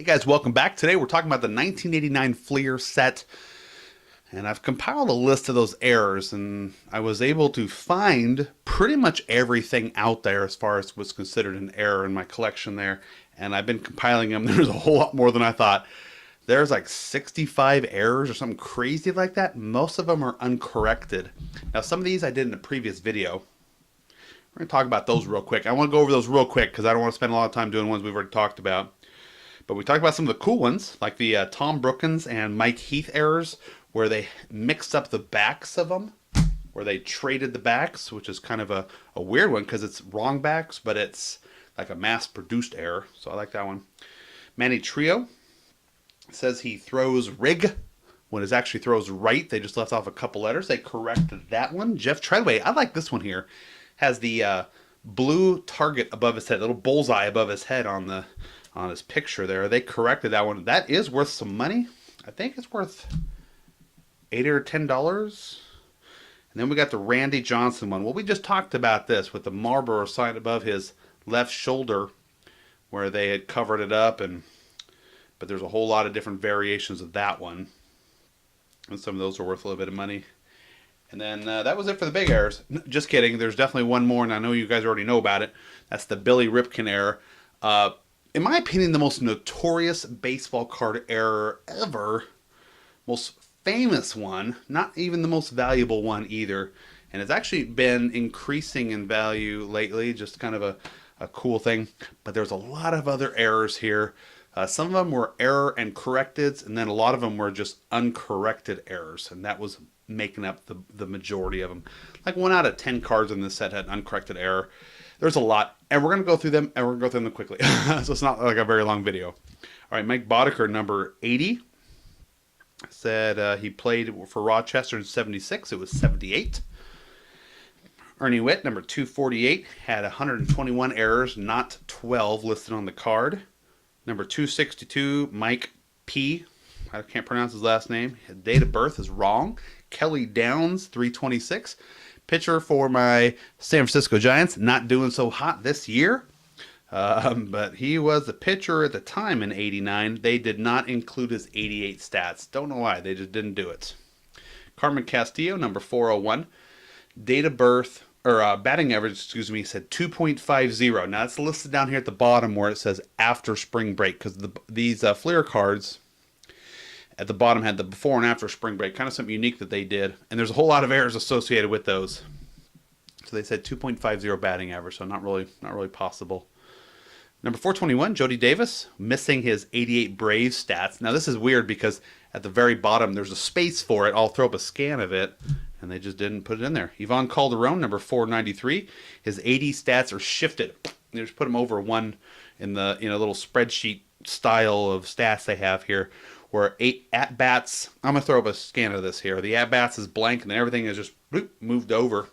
Hey guys, welcome back. Today we're talking about the 1989 Fleer set, and I've compiled a list of those errors, and I was able to find pretty much everything out there as far as was considered an error in my collection there, and I've been compiling them. There's a whole lot more than I thought. There's like 65 errors or something crazy like that. Most of them are uncorrected. Now some of these I did in a previous video. We're going to talk about those real quick. I want to go over those real quick because I don't want to spend a lot of time doing ones we've already talked about. But we talked about some of the cool ones, like the Tom Brookens and Mike Heath errors, where they mixed up the backs of them, where they traded the backs, which is kind of a weird one because it's wrong backs, but it's like a mass-produced error. So I like that one. Manny Trio says he throws rig when it actually throws right. They just left off a couple letters. They corrected that one. Jeff Treadway, I like this one here, has the blue target above his head, little bullseye above his head on his picture there. They corrected that one. That is worth some money. I think it's worth $8 or $10. And then we got the Randy Johnson one. Well, we just talked about this with the Marlboro sign above his left shoulder where they had covered it up, but there's a whole lot of different variations of that one. And some of those are worth a little bit of money. And then that was it for the big errors. Just kidding. There's definitely one more, and I know you guys already know about it. That's the Billy Ripken error. In my opinion, the most notorious baseball card error ever. Most famous one. Not even the most valuable one either. And it's actually been increasing in value lately. Just kind of a cool thing. But there's a lot of other errors here. Some of them were error and corrected, and then a lot of them were just uncorrected errors. And that was making up the majority of them. Like 1 out of 10 cards in this set had uncorrected error. There's a lot, and we're going to go through them, and we're going to go through them quickly. So it's not like a very long video. All right, Mike Boddicker, number 80, said he played for Rochester in 76. It was 78. Ernie Witt, number 248, had 121 errors, not 12 listed on the card. Number 262, Mike P. I can't pronounce his last name. His date of birth is wrong. Kelly Downs, 326. Pitcher for my San Francisco Giants. Not doing so hot this year. But he was the pitcher at the time in 89. They did not include his 88 stats. Don't know why. They just didn't do it. Carmen Castillo, number 401. Date of birth, or batting average, excuse me, said 2.50. Now it's listed down here at the bottom where it says after spring break, because these Fleer cards at the bottom had the before and after spring break, kind of something unique that they did. And there's a whole lot of errors associated with those. So they said 2.50 batting average, so not really possible. Number 421, Jody Davis, missing his 88 Braves stats. Now this is weird because at the very bottom there's a space for it. I'll throw up a scan of it, and they just didn't put it in there. Yvonne Calderon, number 493, his 80 stats are shifted. They just put them over one in the little spreadsheet style of stats they have here, where 8 at-bats, I'm going to throw up a scan of this here. The at-bats is blank, and then everything is just moved over.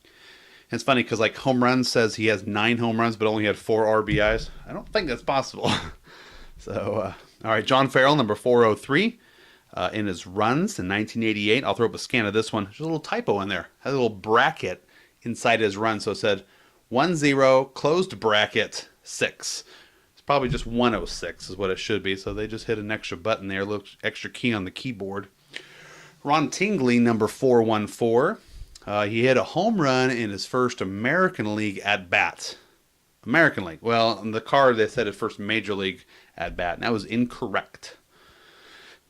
And it's funny because like home runs says he has 9 home runs, but only had 4 RBIs. I don't think that's possible. So, all right, John Farrell, number 403, in his runs in 1988. I'll throw up a scan of this one. There's a little typo in there. Has a little bracket inside his run, so it said 1-0, closed bracket, 6. Probably just 106 is what it should be, so they just hit an extra button there, a little extra key on the keyboard. Ron Tingley, number 414, he hit a home run in his first American League at-bat. American League. Well, on the card they said his first Major League at-bat, and that was incorrect.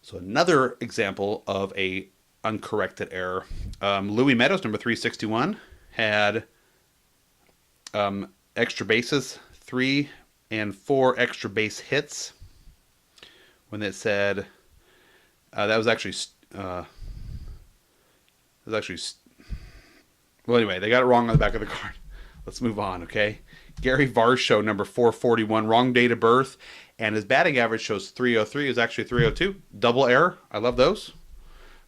So another example of a uncorrected error. Louis Meadows, number 361, had extra bases, 3 and 4 extra base hits. When it said that was actually well, anyway, they got it wrong on the back of the card. Let's move on, okay? Gary Varsho, number 441, wrong date of birth, and his batting average shows 303. It was actually 302. Double error. I love those.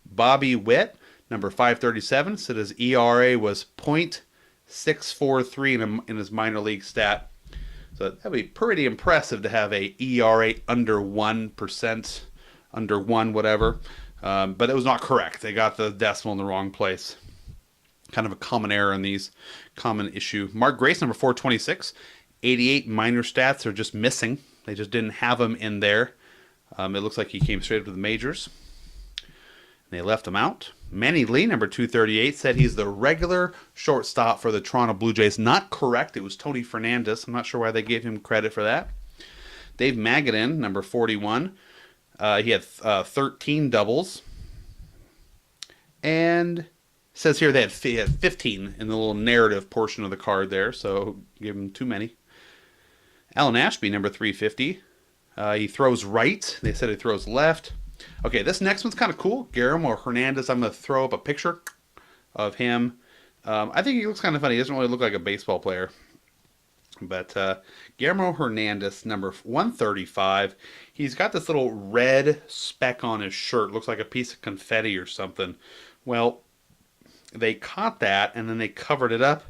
Bobby Witt, number 537, said his ERA was .643 in his minor league stat. So that'd be pretty impressive to have a ERA under 1%, under 1 whatever. But it was not correct. They got the decimal in the wrong place. Kind of a common error in these, common issue. Mark Grace, number 426. 88 minor stats are just missing. They just didn't have him in there. It looks like he came straight up to the majors. They left him out. Manny Lee, number 238, said he's the regular shortstop for the Toronto Blue Jays. Not correct. It was Tony Fernandez. I'm not sure why they gave him credit for that. Dave Magadan, number 41. He had 13 doubles. And says here they had 15 in the little narrative portion of the card there, so give him too many. Alan Ashby, number 350. He throws right. They said he throws left. Okay, this next one's kind of cool. Guillermo Hernandez. I'm going to throw up a picture of him. I think he looks kind of funny. He doesn't really look like a baseball player. But Guillermo Hernandez, number 135. He's got this little red speck on his shirt. Looks like a piece of confetti or something. Well, they caught that and then they covered it up.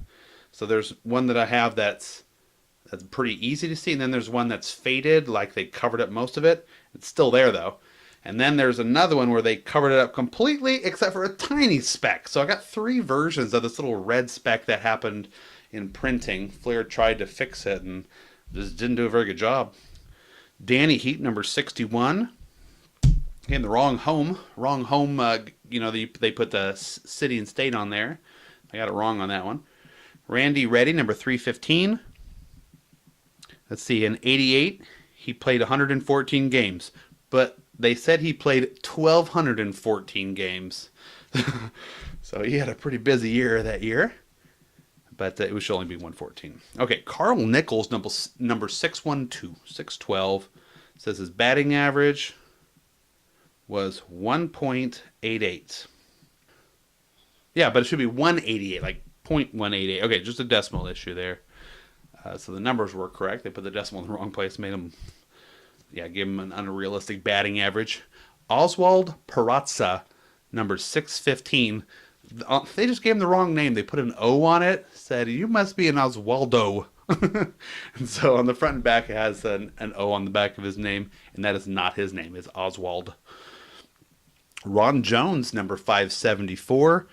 So there's one that I have that's pretty easy to see. And then there's one that's faded, like they covered up most of it. It's still there, though. And then there's another one where they covered it up completely except for a tiny speck. So I got 3 versions of this little red speck that happened in printing. Flair tried to fix it and just didn't do a very good job. Danny Heat, number 61. In the wrong home. They put the city and state on there. I got it wrong on that one. Randy Reddy, number 315. Let's see, in 88, he played 114 games. But they said he played 1,214 games. So he had a pretty busy year that year. But it should only be 114. Okay, Carl Nichols, number 612. 612. Says his batting average was 1.88. Yeah, but it should be 188, like 0.188. Okay, just a decimal issue there. So the numbers were correct. They put the decimal in the wrong place, made him, gave him an unrealistic batting average. Oswald Peraza, number 615. They just gave him the wrong name. They put an O on it, said, you must be an Oswaldo. And so on the front and back, it has an O on the back of his name, and that is not his name. It's Oswald. Ron Jones, number 574.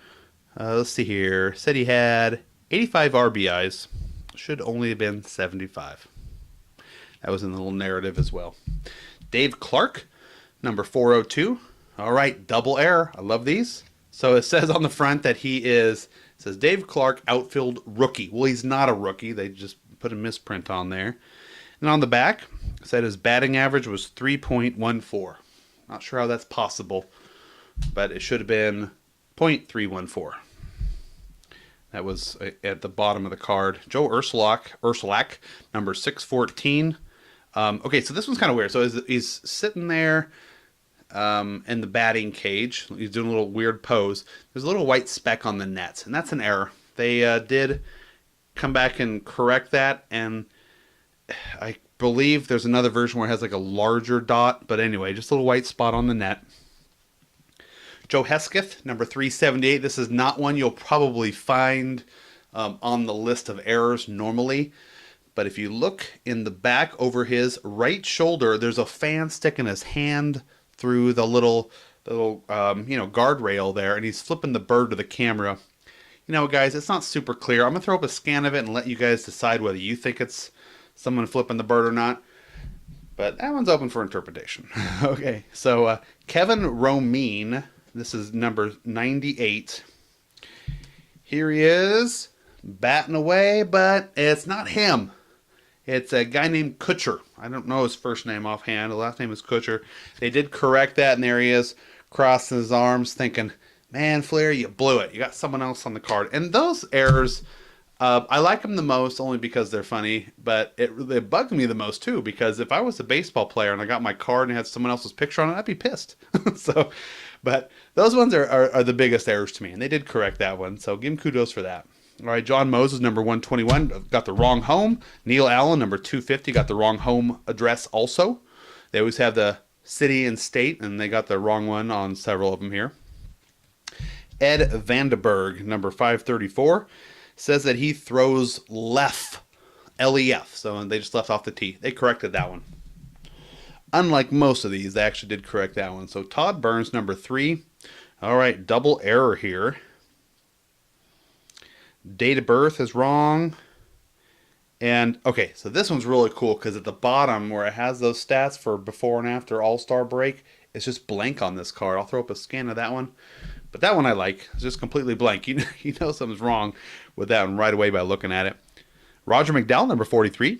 Let's see here. Said he had 85 RBIs. Should only have been 75. That was in the little narrative as well. Dave Clark, number 402. All right, double error. I love these. So it says on the front that it says Dave Clark, outfield rookie. Well, he's not a rookie. They just put a misprint on there. And on the back, it said his batting average was 3.14. Not sure how that's possible, but it should have been 0.314. That was at the bottom of the card. Joe Ursulak, number 614. Okay, so this one's kind of weird. So he's sitting there in the batting cage. He's doing a little weird pose. There's a little white speck on the nets, and that's an error. They did come back and correct that, and I believe there's another version where it has like a larger dot. But anyway, just a little white spot on the net. Joe Hesketh, number 378. This is not one you'll probably find on the list of errors normally. But if you look in the back over his right shoulder, there's a fan sticking his hand through the little guardrail there, and he's flipping the bird to the camera. You know, guys, it's not super clear. I'm going to throw up a scan of it and let you guys decide whether you think it's someone flipping the bird or not. But that one's open for interpretation. Okay, so Kevin Romijn. This is number 98. Here he is, batting away, but it's not him. It's a guy named Kutcher. I don't know his first name offhand. The last name is Kutcher. They did correct that, and there he is, crossing his arms, thinking, man, Flair, you blew it. You got someone else on the card. And those errors, I like them the most only because they're funny, but it bugged me the most, too, because if I was a baseball player and I got my card and it had someone else's picture on it, I'd be pissed. But those ones are the biggest errors to me, and they did correct that one, so give them kudos for that. All right, John Moses, number 121, got the wrong home. Neil Allen, number 250, got the wrong home address also. They always have the city and state, and they got the wrong one on several of them here. Ed Vandenberg, number 534, says that he throws left, L-E-F, so they just left off the T. They corrected that one. Unlike most of these, they actually did correct that one. So Todd Burns, number 3. All right, double error here. Date of birth is wrong. And okay, so this one's really cool because at the bottom where it has those stats for before and after All-Star break, it's just blank on this card. I'll throw up a scan of that one. But that one I like. It's just completely blank. You know something's wrong with that one right away by looking at it. Roger Mcdowell, number 43.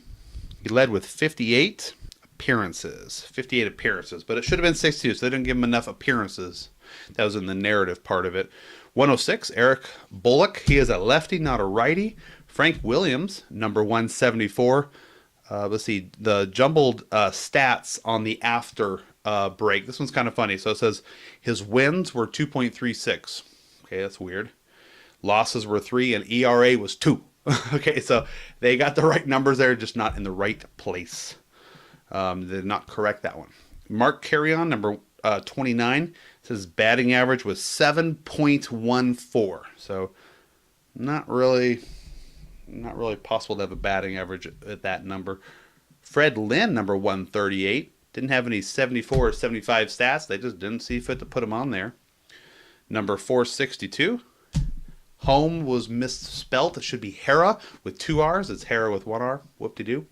He led with 58 appearances. 58 appearances. But it should have been 62, so they didn't give him enough appearances. That was in the narrative part of it. 106, Eric Bullock. He is a lefty, not a righty. Frank Williams, number 174. Let's see, the jumbled stats on the after break. This one's kind of funny. So it says his wins were 2.36. Okay, that's weird. Losses were 3, and ERA was 2. Okay, so they got the right numbers there, just not in the right place. They did not correct that one. Mark Carrion, number 29, says batting average was 7.14. So not really possible to have a batting average at that number. Fred Lynn, number 138, didn't have any 74 or 75 stats. They just didn't see fit to put him on there. Number 462. Home was misspelt. It should be Hera with 2 R's. It's Hera with 1 R. Whoop-de-doo.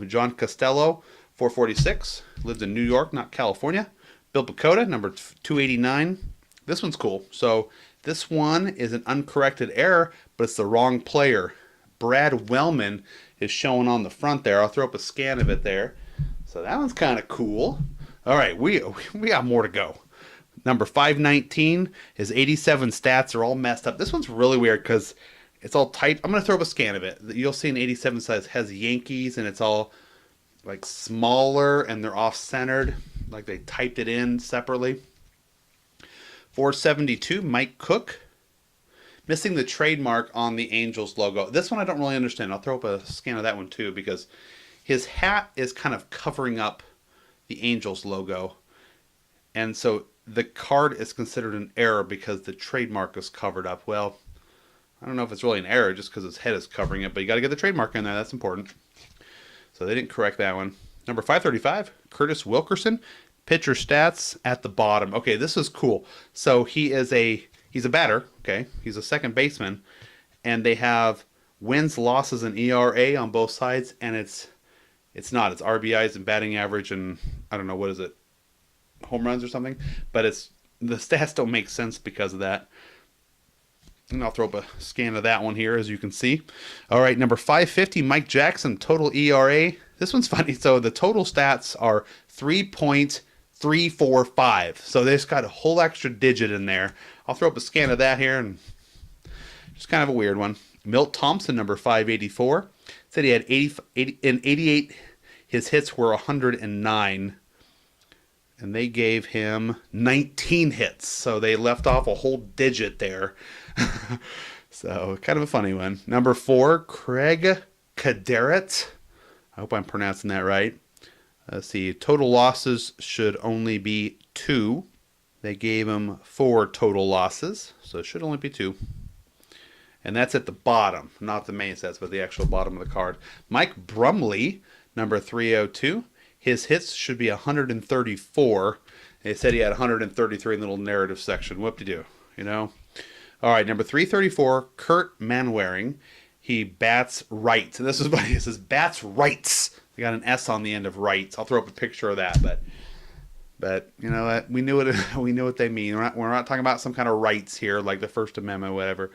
John Costello, 446. Lived in New York, not California. Bill Bacota, number 289. This one's cool. So this one is an uncorrected error, but it's the wrong player. Brad Wellman is showing on the front there. I'll throw up a scan of it there. So that one's kind of cool. All right, we got more to go. Number 519, his 87 stats are all messed up. This one's really weird because it's all tight. I'm going to throw up a scan of it. You'll see an 87 size has Yankees, and it's all like smaller, and they're off-centered. Like they typed it in separately. 472, Mike Cook. Missing the trademark on the Angels logo. This one I don't really understand. I'll throw up a scan of that one too because his hat is kind of covering up the Angels logo. And so the card is considered an error because the trademark is covered up. Well, I don't know if it's really an error just because his head is covering it, but you got to get the trademark in there. That's important. So they didn't correct that one. Number 535, Curtis Wilkerson. Pitcher stats at the bottom. Okay, this is cool. So he's a batter. Okay, he's a second baseman, and they have wins, losses, and ERA on both sides, and it's RBIs and batting average, and I don't know, what is it, home runs or something, but the stats don't make sense because of that. And I'll throw up a scan of that one here, as you can see. All right, number 550, Mike Jackson, total ERA. This one's funny. So the total stats are 3.345. So they just got a whole extra digit in there. I'll throw up a scan of that here, and just kind of a weird one. Milt Thompson, number 584, said he had 88. His hits were 109. And they gave him 19 hits. So they left off a whole digit there. So kind of a funny one. Number 4, Craig Garrett. I hope I'm pronouncing that right. Let's see. Total losses should only be 2. They gave him 4 total losses. So it should only be 2. And that's at the bottom. Not the main stats, but the actual bottom of the card. Mike Brumley, number 302. His hits should be 134. They said he had 133 in the little narrative section. Whoop-de-doo, you know. All right, number 334, Kurt Manwaring. He bats right. And this is what he says, bats rights. They got an S on the end of rights. I'll throw up a picture of that, but you know what? We knew what they mean. We're not talking about some kind of rights here, like the First Amendment, whatever.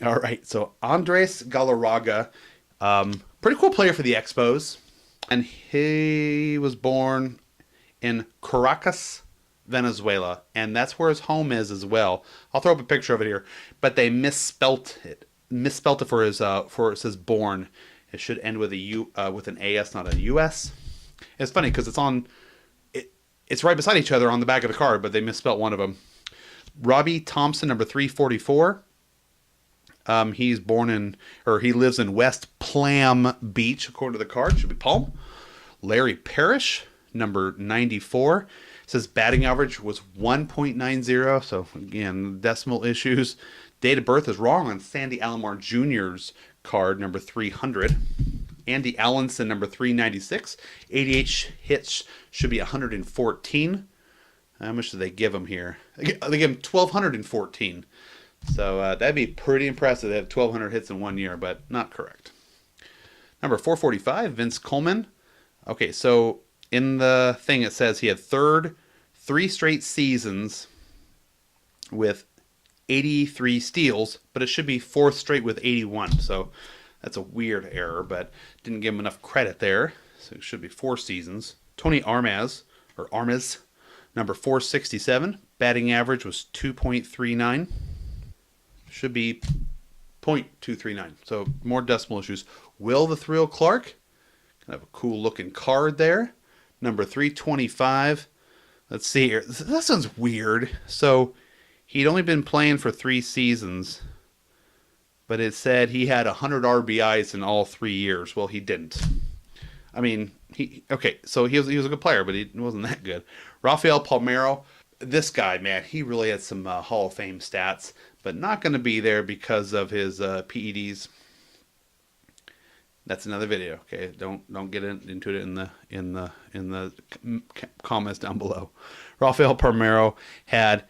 All right, so Andres Galarraga, pretty cool player for the Expos. And he was born in Caracas, Venezuela. And that's where his home is as well. I'll throw up a picture of it here. But they misspelt it. Misspelt it for it says born. It should end with with an AS, not a US. It's funny because it's right beside each other on the back of the card, but they misspelt one of them. Robbie Thompson, number 344. He lives in West Palm Beach, according to the card. Should be Palm. Larry Parrish, number 94. Says batting average was 1.90. So, again, decimal issues. Date of birth is wrong on Sandy Alomar Jr.'s card, number 300. Andy Allenson, number 396. 88 hits should be 114. How much did they give him here? They give him 1,214. So that'd be pretty impressive. They have 1,200 hits in 1 year, but not correct. Number 445, Vince Coleman. Okay, so in the thing it says he had 3 straight seasons with 83 steals, but it should be 4th straight with 81. So that's a weird error, but didn't give him enough credit there. So it should be 4 seasons. Tony Armas, number 467. Batting average was 2.39. Should be .239. So more decimal issues. Will the Thrill Clark. Kind of a cool looking card there. Number 325. Let's see here. This one's weird. So he'd only been playing for 3 seasons, but it said he had 100 RBIs in all 3 years. Well, he didn't. I mean, so he was a good player, but he wasn't that good. Rafael Palmero, this guy, man, he really had some Hall of Fame stats, but not going to be there because of his PEDs. That's another video. Okay, don't get into it in the comments down below. Rafael Palmero had,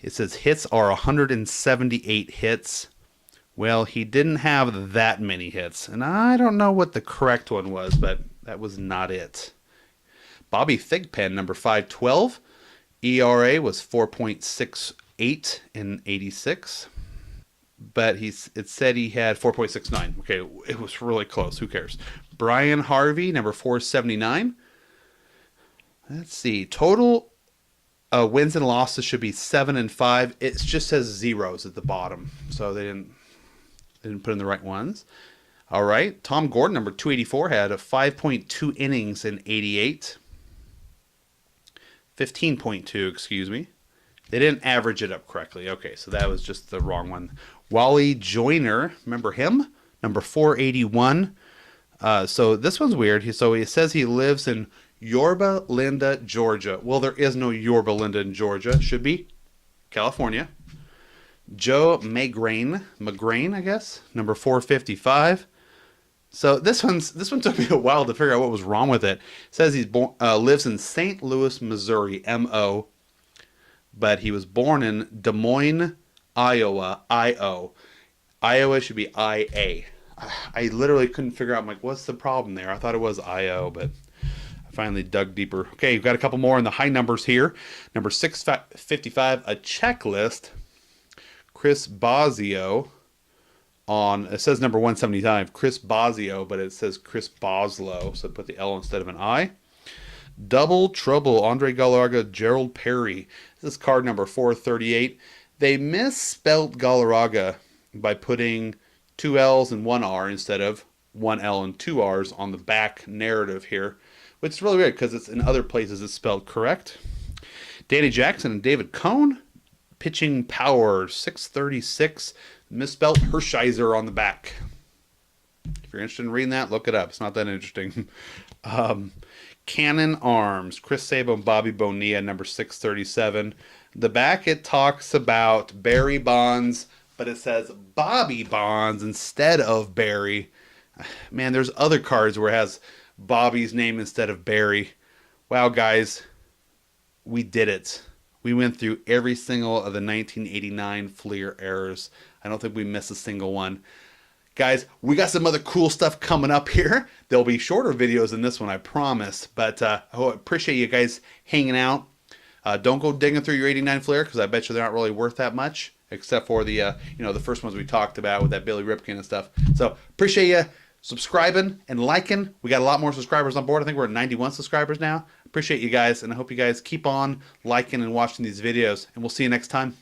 it says hits are 178 hits. Well, he didn't have that many hits, and I don't know what the correct one was, but that was not it. Bobby Thigpen, number 512. ERA was 4.68 in 86. But it said he had 4.69. Okay, it was really close. Who cares? Brian Harvey, number 479. Let's see. Total wins and losses should be 7 and 5. It just says zeros at the bottom, so they didn't put in the right ones. All right. Tom Gordon, number 284, had a 5.2 innings in 88. 15.2, excuse me. They didn't average it up correctly. Okay, so that was just the wrong one. Wally Joyner, remember him? Number 481. So this one's weird. He says he lives in Yorba Linda, Georgia. Well, there is no Yorba Linda in Georgia. It should be California. Joe Magrain, I guess. Number 455. So this one took me a while to figure out what was wrong with it. It says he lives in St. Louis, Missouri, M.O., but he was born in Des Moines, Iowa, I-O. Iowa should be I-A. I literally couldn't figure out, I'm like, what's the problem there? I thought it was I-O, but I finally dug deeper. Okay, you've got a couple more in the high numbers here. Number 655, a checklist. Chris Bosio on, it says number 175, Chris Bosio, but it says Chris Boslow, so put the L instead of an I. Double Trouble, Andre Galarraga, Gerald Perry. This is card number 438. They misspelled Galarraga by putting 2 L's and 1 R instead of 1 L and 2 R's on the back narrative here, which is really weird because it's in other places it's spelled correct. Danny Jackson and David Cohn, pitching power 636, misspelled Hershiser on the back. If you're interested in reading that, look it up. It's not that interesting. Cannon Arms, Chris Sabo and Bobby Bonilla, number 637. The back, it talks about Barry Bonds, but it says Bobby Bonds instead of Barry. Man, there's other cards where it has Bobby's name instead of Barry. Wow, guys, we did it. We went through every single of the 1989 Fleer errors. I don't think we missed a single one. Guys, we got some other cool stuff coming up here. There'll be shorter videos than this one, I promise. But I appreciate you guys hanging out. Don't go digging through your 89 Fleer because I bet you they're not really worth that much, except for the the first ones we talked about with that Billy Ripken and stuff. So appreciate you subscribing and liking. We got a lot more subscribers on board. I think we're at 91 subscribers now. Appreciate you guys, and I hope you guys keep on liking and watching these videos. And we'll see you next time.